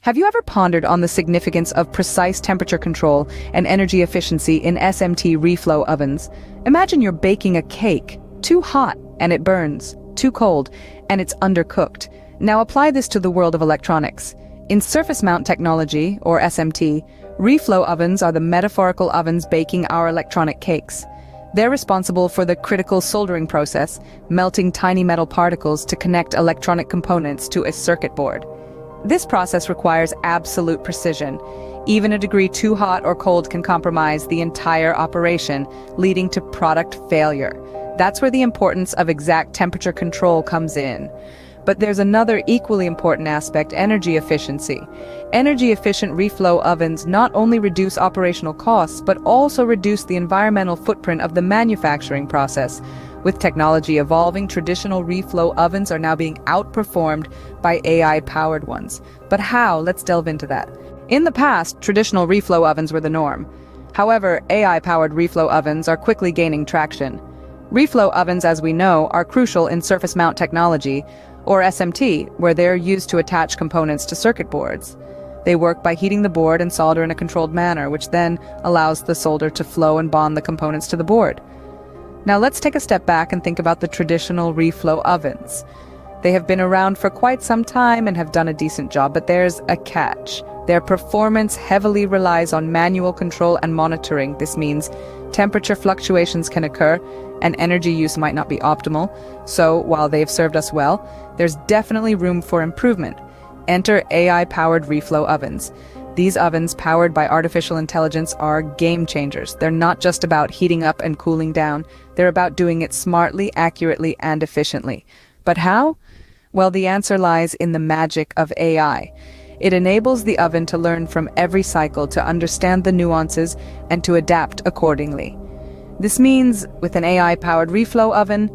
Have you ever pondered on the significance of precise temperature control and energy efficiency in SMT reflow ovens? Imagine you're baking a cake. Too hot, and it burns. Too cold, and it's undercooked. Now apply this to the world of electronics. In surface mount technology, or SMT, reflow ovens are the metaphorical ovens baking our electronic cakes. They're responsible for the critical soldering process, melting tiny metal particles to connect electronic components to a circuit board. This process requires absolute precision. Even a degree too hot or cold can compromise the entire operation, leading to product failure. That's where the importance of exact temperature control comes in. But there's another equally important aspect: energy efficiency. Energy-efficient reflow ovens not only reduce operational costs, but also reduce the environmental footprint of the manufacturing process. With technology evolving, traditional reflow ovens are now being outperformed by AI-powered ones. But how? Let's delve into that. In the past, traditional reflow ovens were the norm. However, AI-powered reflow ovens are quickly gaining traction. Reflow ovens, as we know, are crucial in surface mount technology, or SMT, where they're used to attach components to circuit boards. They work by heating the board and solder in a controlled manner, which then allows the solder to flow and bond the components to the board. Now let's take a step back and think about the traditional reflow ovens. They have been around for quite some time and have done a decent job, but there's a catch. Their performance heavily relies on manual control and monitoring. This means temperature fluctuations can occur and energy use might not be optimal. So while they've served us well, there's definitely room for improvement. Enter AI-powered reflow ovens. These ovens, powered by artificial intelligence, are game changers. They're not just about heating up and cooling down. They're about doing it smartly, accurately, and efficiently. But how? Well, the answer lies in the magic of AI. It enables the oven to learn from every cycle, to understand the nuances, and to adapt accordingly. This means, with an AI-powered reflow oven,